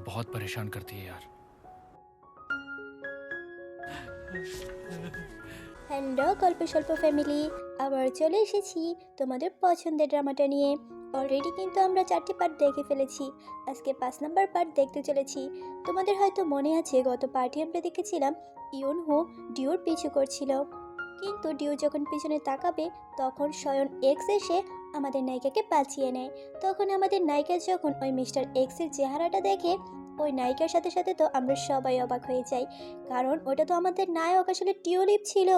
बहुत परेशान करती है यार। হ্যালো গল্প স্বল্প ফ্যামিলি, আবার চলে এসেছি তোমাদের পছন্দের ড্রামাটা নিয়ে। অলরেডি কিন্তু আমরা 4টি পার্ট দেখে ফেলেছি। আজকে 5 নম্বর পার্ট দেখতে চলেছি। তোমাদের হয়তো মনে আছে গত পার্টে আমরা দেখেছিলাম ইউন হো ডিওর পিছু করছিল, কিন্তু ডিও যখন পিছনে তাকাবে তখন স্বয়ং এক্স এসে আমাদের নায়িকাকে বাঁচিয়ে নেয়। তখন আমাদের নায়িকা যখন ওই মিস্টার এক্সের চেহারাটা দেখে, ওই নায়িকার সাথে সাথে তো আমরা সবাই অবাক হয়ে যাই, কারণ ওটা তো আমাদের নায়ক আসলে টিউলিপ ছিল।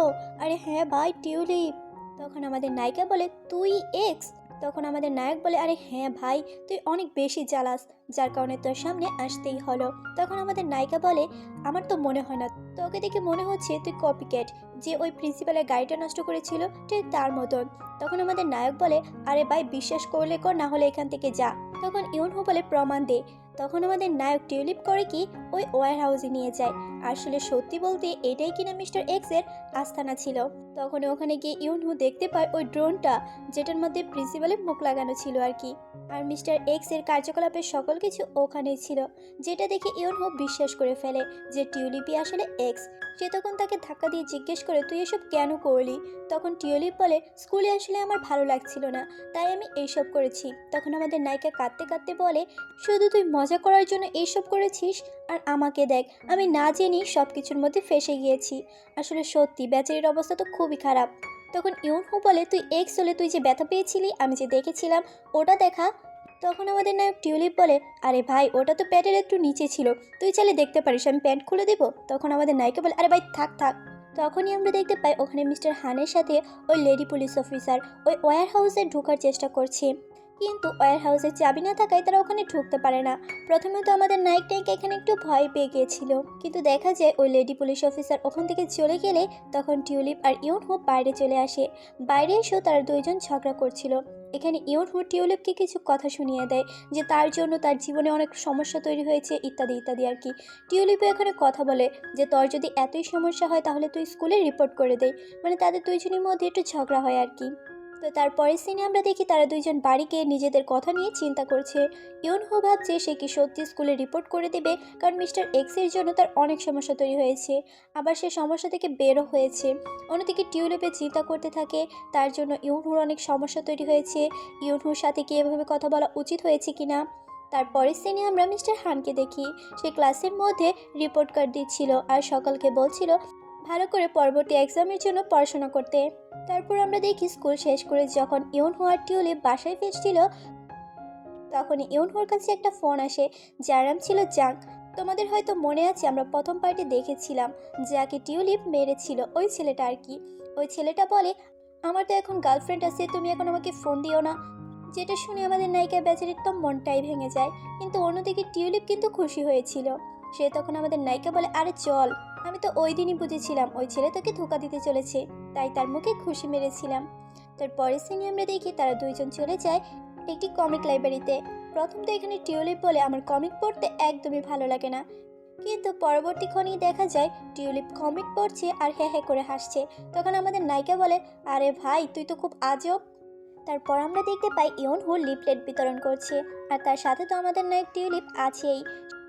আরে হ্যাঁ ভাই, টিউলিপ। তখন আমাদের নায়িকা বলে তুই এক্স। তখন আমাদের নায়ক বলে আরে হ্যাঁ ভাই, তুই অনেক বেশি জ্বালাস, যার কারণে তোর সামনে আসতেই হলো। তখন আমাদের নায়িকা বলে আমার তো মনে হয় না, তোকে দেখে মনে হচ্ছে তুই কপিক্যাট, যে ওই প্রিন্সিপালের গাড়িটা নষ্ট করেছিল ঠিক তার মতন। তখন আমাদের নায়ক বলে আরে ভাই, বিশ্বাস করলে কর, না হলে এখান থেকে যা। তখন ইউনহো বলে প্রমাণ দে। তখন আমাদের নায়ক টিউলিপ করে কি ওই ওয়্যার হাউসে নিয়ে যায়। আসলে সত্যি বলতে এটাই কিনা মিস্টার এক্স এর আস্তানা ছিল। তখন ওখানে গিয়ে ইউনহু দেখতে পায় ওই ড্রোনটা, যেটার মধ্যে প্রিন্সিপালের মুখ লাগানো ছিল আর কি। আর মিস্টার এক্স এর কার্যকলাপের সকল কিছু ওখানেই ছিল, যেটা দেখে ইউনহু বিশ্বাস করে ফেলে যে টিউলিপই আসলে এক্স। সে তখন তাকে ধাক্কা দিয়ে জিজ্ঞেস করে তুই এসব কেন করলি। তখন টিউলিপ বলে স্কুলে আসলে আমার ভালো লাগছিল না, তাই আমি এইসব করেছি। তখন আমাদের নায়িকা কাঁদতে কাঁদতে বলে শুধু তুই মজা করার জন্য এইসব করেছিস, আর আমাকে দেখ, আমি না জেনেই সব কিছুর মধ্যে ফেসে গিয়েছি। আসলে সত্যি বেচারির অবস্থা তো খুবই খারাপ। তখন ইউনহু বলে তুই এক্স হলে তুই যে ব্যথা পেয়েছিলি আমি যে দেখেছিলাম, ওটা দেখা। তখন আমাদের নায়ক টিউলিপ বলে আরে ভাই, ওটা তো প্যান্টের একটু নিচে ছিল, তুই চাইলে দেখতে পারিস, আমি প্যান্ট খুলে দেব। তখন আমাদের নায়িকা বলে আরে ভাই থাক থাক। তখনই আমরা দেখতে পাই ওখানে মিস্টার হানের সাথে ওই লেডি পুলিশ অফিসার ওই ওয়্যার হাউসে ঢোকার চেষ্টা করছে, কিন্তু ওয়্যার হাউসের চাবি না থাকায় তারা ওখানে ঢুকতে পারে না। প্রথমে তো আমাদের নায়িকা এখানে একটু ভয় পেয়ে গিয়েছিল, কিন্তু দেখা যায় ওই লেডি পুলিশ অফিসার ওখান থেকে চলে গেলে তখন টিউলিপ আর ইউনহো বাইরে চলে আসে। বাইরে এসেও তারা দুইজন ঝগড়া করছিল। এখানে ইউনহো টিউলিপকে কিছু কথা শুনিয়ে দেয় যে তার জন্য তার জীবনে অনেক সমস্যা তৈরি হয়েছে ইত্যাদি ইত্যাদি আর কি। টিউলিপও এখানে কথা বলে যে তোর যদি এতই সমস্যা হয় তাহলে তুই স্কুলে রিপোর্ট করে দেয়, মানে তাদের দুইজনের মধ্যে একটু ঝগড়া হয় আর কি। তো তারপরের সিনে আমরা দেখি তারা দুইজন বাড়িকে নিজেদের কথা নিয়ে চিন্তা করছে। ইউনহো ভাবছে সে কি সত্যি স্কুলে রিপোর্ট করে দেবে, কারণ মিস্টার এক্সের জন্য তার অনেক সমস্যা তৈরি হয়েছে, আবার সে সমস্যা থেকে বেরও হয়েছে। অন্যদিকে টিউলিপে চিন্তা করতে থাকে তার জন্য ইউনহুর অনেক সমস্যা তৈরি হয়েছে, ইউনহুর সাথে কি এভাবে কথা বলা উচিত হয়েছে কিনা। তারপরের সিনে আমরা মিস্টার হানকে দেখি, সে ক্লাসের মধ্যে রিপোর্ট কার্ড দিচ্ছিল আর সকলকে বলছিল ভালো করে পরবর্তী এক্সামের জন্য পড়াশোনা করতে। তারপর আমরা দেখি স্কুল শেষ করে যখন ইউনহো আর টিউলিপ বাসায় ফিরছিল, তখন ইউনহোর কাছে একটা ফোন আসে, যার নাম ছিল জাক। তোমাদের হয়তো মনে আছে আমরা প্রথম পার্টি দেখেছিলাম যাকে টিউলিপ মেরেছিল, ওই ছেলেটা আর কি। ওই ছেলেটা বলে আমার তো এখন গার্লফ্রেন্ড আছে, তুমি এখন আমাকে ফোন দিও না। যেটা শুনে আমাদের নায়িকা বেচারির তো মনটাই ভেঙে যায়, কিন্তু অন্যদিকে টিউলিপ কিন্তু খুশি হয়েছিল। সে তখন আমাদের নায়িকা বলে আরে চল, আমি তো ওই দিনই বুঝেছিলাম ওই ছেলে তোকে ধোকা দিতে চলেছে, তাই তার মুখে খুশি মেরেছিলাম। তারপরের সিনে আমরা দেখি তারা দুইজন চলে যায় একটি কমিক লাইব্রেরিতে। প্রথম তো এখানে টিউলিপ বলে আমার কমিক পড়তে একদমই ভালো লাগে না, কিন্তু পরবর্তীক্ষণেই দেখা যায় টিউলিপ কমিক পড়ছে আর হ্যাঁ হ্যাঁ করে হাসছে। তখন আমাদের নায়িকা বলে আরে ভাই তুই তো খুব আজব। তারপর আমরা দেখতে পাই ইউনহো লিফলেট বিতরণ করছে, আর তার সাথে তো আমাদের নায়ক টিউলিপ আছেই।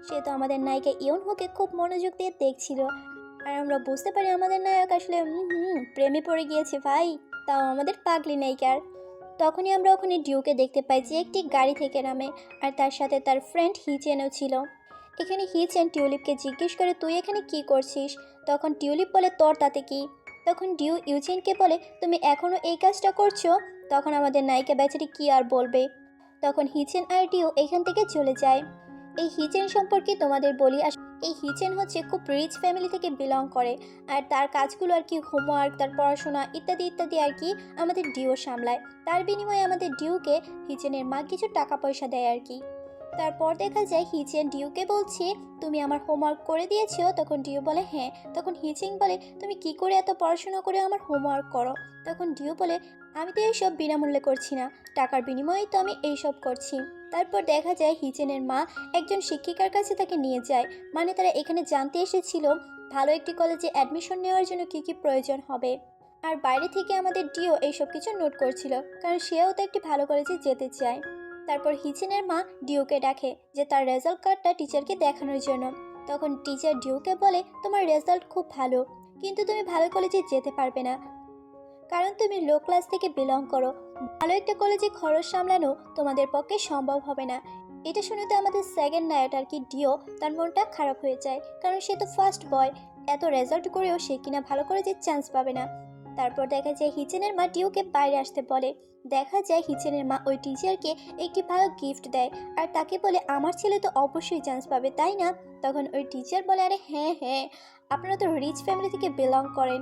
সে তো আমাদের নায়িকা ইউনহোকে খুব মনোযোগ দিয়ে দেখছিল, আর আমরা বুঝতে পারি আমাদের নায়ক আসলে প্রেমে পড়ে গিয়েছে ভাই, তাও আমাদের পাগলি নায়িকার। তখনই আমরা ওখানে ডিউকে দেখতে পাই যে একটি গাড়ি থেকে নামে, আর তার সাথে তার ফ্রেন্ড হিচেনও ছিল। এখানে হিচেন টিউলিপকে জিজ্ঞেস করে তুই এখানে কি করছিস। তখন টিউলিপ বলে তোর তাতে কি। তখন ডিউ ইউচেনকে বলে তুমি এখনও এই কাজটা করছো। তখন আমাদের নায়িকা বেচারি কি আর বলবে। তখন হিচেন আর ডিউ এখান থেকে চলে যায়। এই হিচেন সম্পর্কে তোমাদের বলি, এই হিচেন হচ্ছে খুব রিচ ফ্যামিলি থেকে বিলং করে, আর তার কাজগুলো আর কি হোমওয়ার্ক, তার পড়াশোনা ইত্যাদি ইত্যাদি আর কি আমাদের ডিউ সামলায়। তার বিনিময়ে আমাদের ডিউকে হিচেনের মা কিছু টাকা পয়সা দেয় আর কি। তারপর দেখা যায় হিচেন ডিউকে বলছে তুমি আমার হোমওয়ার্ক করে দিয়েছো। তখন ডিউ বলে হ্যাঁ। তখন হিচেন বলে তুমি কি করে এত পড়াশোনা করে আমার হোমওয়ার্ক করো। তখন ডিউ বলে আমি তো এইসব বিনামূল্যে করছি না, টাকার বিনিময়েই তো আমি এইসব করছি। তারপর দেখা যায় হিচেনের মা একজন শিক্ষিকার কাছে তাকে নিয়ে যায়, মানে তারা এখানে জানতে এসেছিল ভালো একটি কলেজে অ্যাডমিশন নেওয়ার জন্য কি কি প্রয়োজন হবে। আর বাইরে থেকে আমাদের ডিও এইসব কিছু নোট করছিল, কারণ সেও তো একটি ভালো কলেজে যেতে চায়। তারপর হিচেনের মা ডিউকে ডাকে যে তার রেজাল্ট কার্ডটা টিচারকে দেখানোর জন্য। তখন টিচার ডিউকে বলে, তোমার রেজাল্ট খুব ভালো, কিন্তু তুমি ভালো কলেজে যেতে পারবে না, কারণ তুমি লো ক্লাস থেকে বিলং করো। ভালো একটা কলেজে খরচ সামলানো তোমাদের পক্ষে সম্ভব হবে না। এটা শুনে তো আমাদের সেকেন্ড নাইট আর কি ডিও তার মনটা খারাপ হয়ে যায়, কারণ সে তো ফার্স্ট বয়, এত রেজাল্ট করেও সে কিনা ভালো কলেজে চান্স পাবে না। তারপর দেখা যায় হিচেনের মা ডিওকে বাইরে আসতে বলে। দেখা যায় হিচেনের মা ওই টিচারকে একটি ভালো গিফট দেয় আর তাকে বলে, আমার ছেলে তো অবশ্যই চান্স পাবে, তাই না? তখন ওই টিচার বলে, আরে হ্যাঁ হ্যাঁ, আপনারা তো রিচ ফ্যামিলি থেকে বিলং করেন।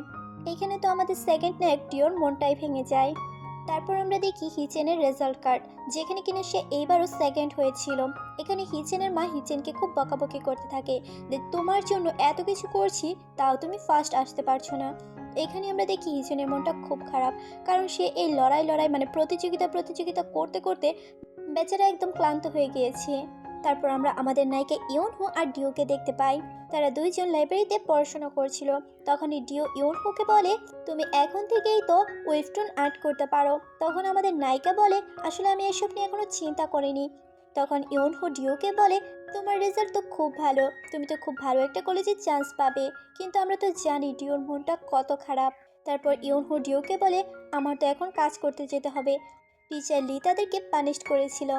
এইখানে তো আমাদের সেকেন্ড নাইট ডিওর মনটাই ভেঙে যায়। তারপর আমরা দেখি হিচেনের রেজাল্ট কার্ড, যেখানে কিনা সে এইবারও সেকেন্ড হয়েছিল। এখানে হিচেনের মা হিচেনকে খুব বকাবকি করতে থাকে যে তোমার জন্য এত কিছু করছি, তাও তুমি ফার্স্ট আসতে পারছো না। এখানে আমরা দেখি হিচেনের মনটা খুব খারাপ, কারণ সে এই লড়াই মানে প্রতিযোগিতা করতে করতে বেচারা একদম ক্লান্ত হয়ে গিয়েছে। তারপর আমরা আমাদের নায়িকা ইউনহো আর ডিওকে দেখতে পাই। তারা দুইজন লাইব্রেরিতে পড়াশোনা করছিল। তখনই ডিও ইউনহোকে বলে, তুমি এখন থেকেই তো ওয়েবটুন আর্ট করতে পারো। তখন আমাদের নায়িকা বলে, আসলে আমি এসব নিয়ে এখনো চিন্তা করিনি। তখন ইউনহো ডিওকে বলে, তোমার রেজাল্ট তো খুব ভালো, তুমি তো খুব ভালো একটা কলেজে চান্স পাবে, কিন্তু আমরা তো জানি ডিওর মনটা কত খারাপ। তারপর ইউনহো ডিওকে বলে, আমার তো এখন কাজ করতে যেতে হবে, টিচার লি তাদেরকে পানিশ করেছিল।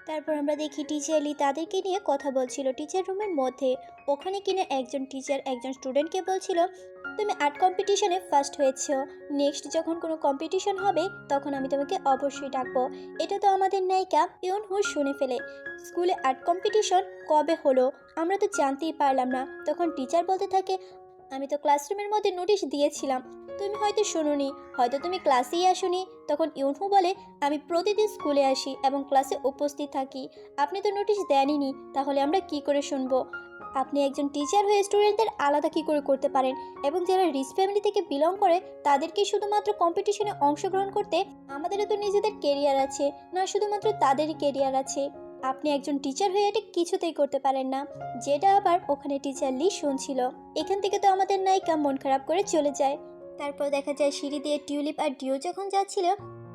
তারপর আমরা দেখি টিচার লি তাদেরকে নিয়ে কথা বলছিল টিচার রুমের মধ্যে। ওখানে কিনা একজন টিচার একজন স্টুডেন্টকে বলছিল, তুমি আর্ট কম্পিটিশনে ফার্স্ট হয়েছো, নেক্সট যখন কোনো কম্পিটিশন হবে তখন আমি তোমাকে অবশ্যই ডাকবো। এটা তো আমাদের নায়িকা ইউনহো শুনে ফেলে, স্কুলে আর্ট কম্পিটিশন কবে হলো, আমরা তো জানতেই পারলাম না। তখন টিচার বলতে থাকে, আমি তো ক্লাসরুমের মধ্যে নোটিশ দিয়েছিলাম, তুমি হয়তো শুনোনি, হয়তো তুমি ক্লাসেই আসোনি। তখন ইউনহো বলে, আমি প্রতিদিন স্কুলে আসি এবং ক্লাসে উপস্থিত থাকি, আপনি তো নোটিশ দেনইনি, তাহলে আমরা কি করে শুনবো? আপনি একজন টিচার হয়ে স্টুডেন্টদের আলাদা কি করে করতে পারেন? এবং যারা রিচ ফ্যামিলি থেকে বিলং করে তাদেরকে শুধুমাত্র কম্পিটিশনে অংশগ্রহণ করতে, আমাদেরও তো নিজেদের কেরিয়ার আছে, না শুধুমাত্র তাদেরই কেরিয়ার আছে। আপনি একজন টিচার হয়ে এটা কিছুতেই করতে পারেন না। যেটা আবার ওখানে টিচার লি শুনছিল। এখান থেকে তো আমাদের নায়িকা মন খারাপ করে চলে যায়। তারপর দেখা যায় সিঁড়ি দিয়ে টিউলিপ আর ডিও যখন যাচ্ছিল,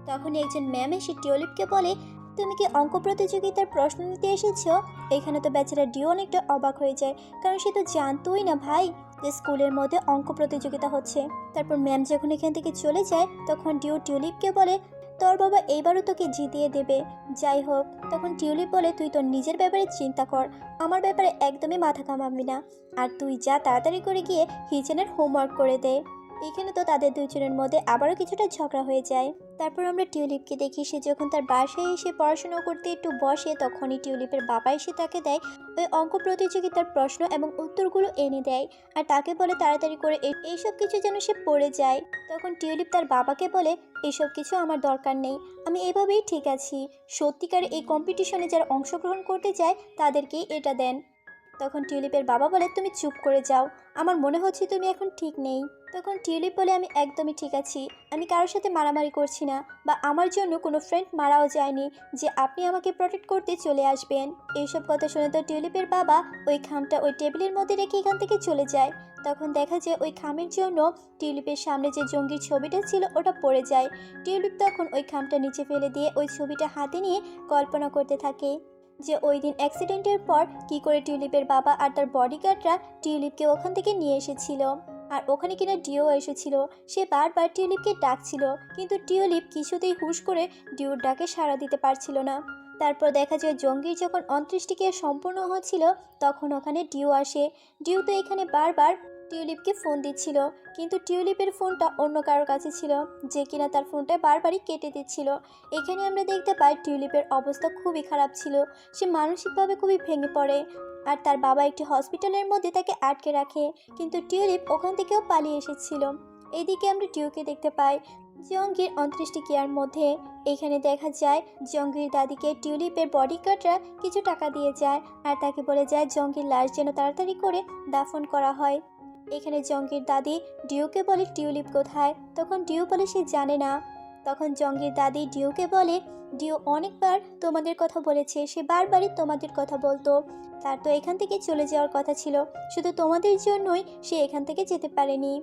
তখনই একজন ম্যাম এসে টিউলিপকে বলে, তুমি কি অঙ্ক প্রতিযোগিতার প্রশ্ন নিতে এসেছো? এখানে তো বেচারা ডিও অনেকটা অবাক হয়ে যায়, কারণ সে তো জানতোই না ভাই যে স্কুলের মধ্যে অঙ্ক প্রতিযোগিতা হচ্ছে। তারপর ম্যাম যখন এখান থেকে চলে যায়, তখন ডিও টিউলিপকে বলে, তোর বাবা এইবারও তোকে জিতিয়ে দেবে। যাই হোক, তখন টিউলিপ বলে, তুই তোর নিজের ব্যাপারে চিন্তা কর, আমার ব্যাপারে একদমই মাথা ঘামাবি না, আর তুই যা তাড়াতাড়ি করে গিয়ে হিচেনের হোমওয়ার্ক করে দে। এখানে তো তাদের দুজনের মধ্যে আবারও কিছুটা ঝগড়া হয়ে যায়। তারপর আমরা টিউলিপকে দেখি, সে যখন তার বাসায় এসে পড়াশোনা করতে একটু বসে, তখনই টিউলিপের বাবা এসে তাকে দেয় ওই অঙ্ক প্রতিযোগিতার প্রশ্ন এবং উত্তরগুলো এনে দেয়, আর তাকে বলে তাড়াতাড়ি করে এইসব কিছু যেন সে পড়ে যায়। তখন টিউলিপ তার বাবাকে বলে, এসব কিছু আমার দরকার নেই, আমি এভাবেই ঠিক আছি, সত্যিকারে এই কম্পিটিশনে যারা অংশগ্রহণ করতে চায় তাদেরকেই এটা দেন। তখন টিউলিপের বাবা বলে, তুমি চুপ করে যাও, আমার মনে হচ্ছে তুমি এখন ঠিক নেই। তখন টিউলিপ বলে, আমি একদমই ঠিক আছি, আমি কারোর সাথে মারামারি করছি না, বা আমার জন্য কোনো ফ্রেন্ড মারাও যায়নি যে আপনি আমাকে প্রোটেক্ট করতে চলে আসবেন। এইসব কথা শুনে তো টিউলিপের বাবা ওই খামটা ওই টেবিলের মধ্যে রেখে এখান থেকে চলে যায়। তখন দেখা যায় ওই খামের জন্য টিউলিপের সামনে যে জঙ্গির ছবিটা ছিল ওটা পড়ে যায়। টিউলিপ তখন ওই খামটা নিচে ফেলে দিয়ে ওই ছবিটা হাতে নিয়ে কল্পনা করতে থাকে যে ওই দিন অ্যাক্সিডেন্টের পর কি করে টিউলিপের বাবা আর তার বডিগার্ডরা টিউলিপকে ওখান থেকে নিয়ে এসেছিল, আর ওখানে কিনা ডিও এসেছিল। সে বারবার টিউলিপকে ডাকছিল, কিন্তু টিউলিপ কিছুতেই হুশ করে ডিওর ডাকে সাড়া দিতে পারছিল না। তারপর দেখা যায় জঙ্গির যখন অন্ত্যেষ্টিক্রিয়া সম্পূর্ণ হচ্ছিল, তখন ওখানে ডিও আসে। ডিও তো এখানে বারবার টিউলিপকে ফোন দিচ্ছিল, কিন্তু টিউলিপের ফোনটা অন্য কারোর কাছে ছিল, যে কিনা তার ফোনটা বারবারই কেটে দিচ্ছিল। এখানে আমরা দেখতে পাই টিউলিপের অবস্থা খুবই খারাপ ছিল, সে মানসিকভাবে খুবই ভেঙে পড়ে, আর তার বাবা একটি হসপিটালের মধ্যে তাকে আটকে রাখে, কিন্তু টিউলিপ ওখান থেকেও পালিয়ে এসেছিল। এইদিকে আমরা ডিওকে দেখতে পাই জঙ্গির অন্ত্যেষ্টিক্রিয়ার মধ্যে। এখানে দেখা যায় জঙ্গির দাদিকে টিউলিপের বডিগার্ডরা কিছু টাকা দিয়ে যায়, আর তাকে বলে যায় জঙ্গির লাশ যেন তাড়াতাড়ি করে দাফন করা হয়। এখানে জঙ্গির দাদি ডিওকে বলে, টিউলিপ কোথায়? তখন ডিও বলে সে জানে না। তখন জঙ্গির দাদি ডিওকে বলে, ডিও অনেকবার তোমাদের কথা বলেছে, সে বারবারই তোমাদের কথা বলতো, তার তো এখান থেকে চলে যাওয়ার কথা ছিল, শুধু তোমাদের জন্যই সে এখান থেকে যেতে পারেনি।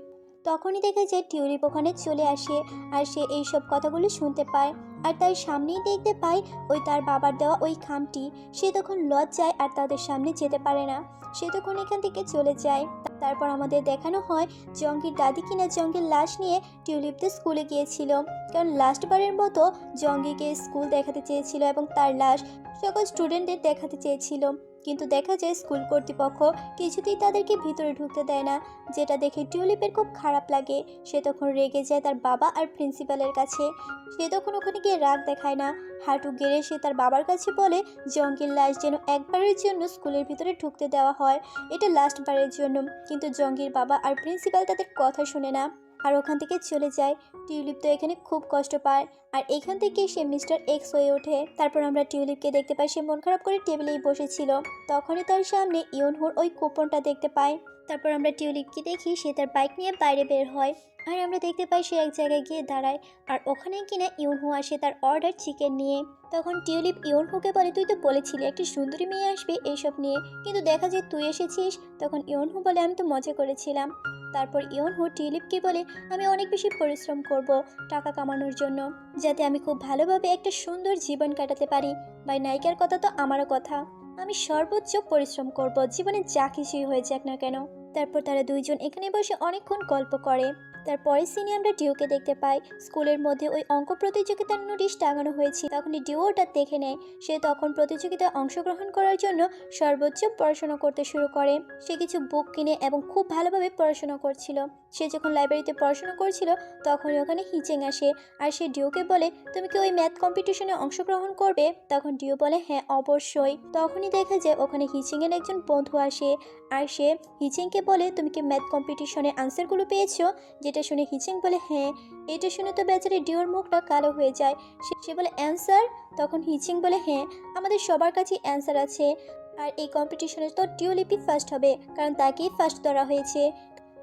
তখনই দেখে যে টিউলিপ ওখানে চলে আসে আর সে এইসব কথাগুলো শুনতে পায়। আর তার সামনেই দেখতে পায় ওই তার বাবার দেওয়া ওই খামটি। সে তখন লজ্জায় আর তাদের সামনে যেতে পারে না, সে তখন এখান থেকে চলে যায়। তারপর আমাদের দেখানো হয় জঙ্গির দাদি কিনা জঙ্গির লাশ নিয়ে টিউলিপদের স্কুলে গিয়েছিল, কারণ লাস্টবারের মতো জঙ্গিকে স্কুল দেখাতে চেয়েছিল এবং তার লাশ সকল স্টুডেন্টদের দেখাতে চেয়েছিল। কিন্তু দেখা যায় স্কুল কর্তৃপক্ষ কিছুতেই তাদেরকে ভিতরে ঢুকতে দেয় না, যেটা দেখে টিউলিপের খুব খারাপ লাগে। সে তখন রেগে যায় তার বাবা আর প্রিন্সিপালের কাছে। সে তখন ওখানে গিয়ে রাগ দেখায় না, হাঁটু গেড়ে সে তার বাবার কাছে বলে জঙ্গির লাশ যেন একবারের জন্য স্কুলের ভিতরে ঢুকতে দেওয়া হয়, এটা লাস্টবারের জন্য। কিন্তু জঙ্গির বাবা আর প্রিন্সিপাল তাদের কথা শুনে না আর ওখান থেকে চলে যায়। টিউলিপ তো এখানে খুব কষ্ট পায় আর এখান থেকে সে মিস্টার এক্স হয়ে ওঠে। তারপর আমরা টিউলিপকে দেখতে পাই সে মন খারাপ করে টেবিলেই বসেছিল, তখনই তার সামনে ইউনহুর ওই কুপনটা দেখতে পায়। তারপর আমরা টিউলিপকে দেখি সে তার বাইক নিয়ে বাইরে বের হয় আর আমরা দেখতে পাই সে এক জায়গায় গিয়ে দাঁড়ায় আর ওখানে কিনা ইউনহু আসে তার অর্ডার চিকেন নিয়ে। তখন টিউলিপ ইউনহুকে বলে তুই তো বলেছিলি একটি সুন্দরী মেয়ে আসবে এইসব নিয়ে, কিন্তু দেখা যায় তুই এসেছিস। তখন ইউনহু বলে আমি তো মজা করেছিলাম। তারপর ইউনহু টিউলিপকে বলে আমি অনেক বেশি পরিশ্রম করব টাকা কামানোর জন্য, যাতে আমি খুব ভালোভাবে একটা সুন্দর জীবন কাটাতে পারি। ভাই নায়িকার কথা তো আমারও কথা, আমি সর্বোচ্চ পরিশ্রম করব জীবনে যা কিছুই হয়ে যাক না কেন। তারপর তারা দুইজন এখানে বসে অনেকক্ষণ গল্প করে। তারপরের সিনে আমরা ডিউকে দেখতে পাই স্কুলের মধ্যে ওই অঙ্ক প্রতিযোগিতার নোটিশ টাঙানো হয়েছে, তখনই ডিউ ওটা দেখে নেয়। সে তখন প্রতিযোগিতায় অংশগ্রহণ করার জন্য সর্বোচ্চ পড়াশোনা করতে শুরু করে। সে কিছু বুক কিনে এবং খুব ভালোভাবে পড়াশোনা করছিল। সে যখন লাইব্রেরিতে পড়াশোনা করছিল তখনই ওখানে হিচেং আসে আর সে ডিউকে বলে তুমি কি ওই ম্যাথ কম্পিটিশনে অংশগ্রহণ করবে? তখন ডিউ বলে হ্যাঁ অবশ্যই। তখনই দেখা যায় ওখানে হিচিংয়ের একজন বন্ধু আসে আর সে হিচেংকে বলে তুমি কি ম্যাথ কম্পিটিশনে আনসারগুলো পেয়েছো? যেটা শুনে হিচেং বলে হ্যাঁ। এটা শুনে তো বেচারি ডিওর মুখটা কালো হয়ে যায়। সে বলে অ্যান্সার? তখন হিচিং বলে হ্যাঁ, আমাদের সবার কাছে অ্যান্সার আছে আর এই কম্পিটিশনে তো টিউলিপই ফার্স্ট হবে, কারণ তাকেই ফার্স্ট ধরা হয়েছে,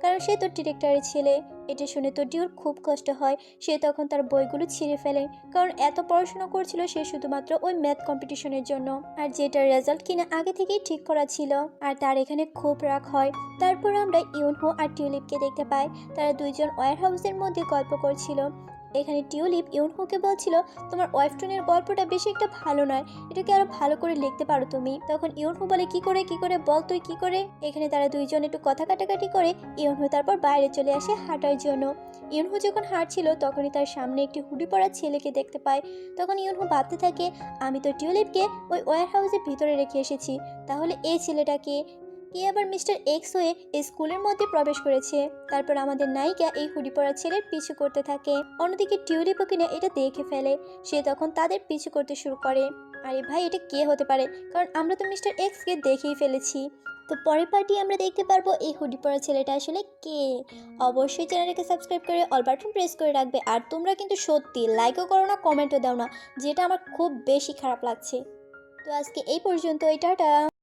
কারণ সে তো ডিরেক্টরের ছেলে। এটা শুনে তো ডিওর খুব কষ্ট হয়। সে তখন তার বইগুলো ছিঁড়ে ফেলে, কারণ এত পড়াশোনা করছিল সে শুধুমাত্র ওই ম্যাথ কম্পিটিশনের জন্য, আর যেটার রেজাল্ট কিনা আগে থেকেই ঠিক করা ছিল। আর তার এখানে খুব রাগ হয়। তারপর আমরা ইউনহো আর টিউলিপকে দেখতে পাই, তারা দুইজন ওয়্যার হাউসের মধ্যে গল্প করছিল। এখানে টিউলিপ ইউনহুকে বলছিল তোমার ওয়াইফটনের গল্পটা বেশি একটা ভালো নয়, এটাকে আরো ভালো করে লিখতে পারো তুমি। তখন ইউনহু বলে কি করে বল তুই কি করে। এখানে তারা দুইজন একটু কথা কাটাকাটি করে ইউনহু তারপর বাইরে চলে আসে হাঁটার জন্য। ইউনহু যখন হাঁটছিল তখনই তার সামনে একটি হুডি পরা ছেলেকে দেখতে পায়। তখন ইউনহু ভাবতে থাকে আমি তো টিউলিপকে ওই ওয়্যার হাউসের ভিতরে রেখে এসেছি, তাহলে এই ছেলেটাকে কে আবার মিস্টার এক্স হয়ে এই স্কুলের মধ্যে প্রবেশ করেছে। তারপর আমাদের নায়িকা এই হুডি পরা ছেলের পিছু করতে থাকে। অন্যদিকে টিউলিপও কিনা এটা দেখে ফেলে, সে তখন তাদের পিছু করতে শুরু করে। আরে ভাই এটা কে হতে পারে, কারণ আমরা তো মিস্টার এক্সকে দেখেই ফেলেছি। তো পরের পার্টি আমরা দেখতে পারবো এই হুডি পরা ছেলেটা আসলে কে। অবশ্যই চ্যানেলটাকে সাবস্ক্রাইব করে অল বাটন প্রেস করে রাখবে। আর তোমরা কিন্তু সত্যি লাইকও করো না, কমেন্টও দাও না, যেটা আমার খুব বেশি খারাপ লাগছে। তো আজকে এই পর্যন্ত, টাটা।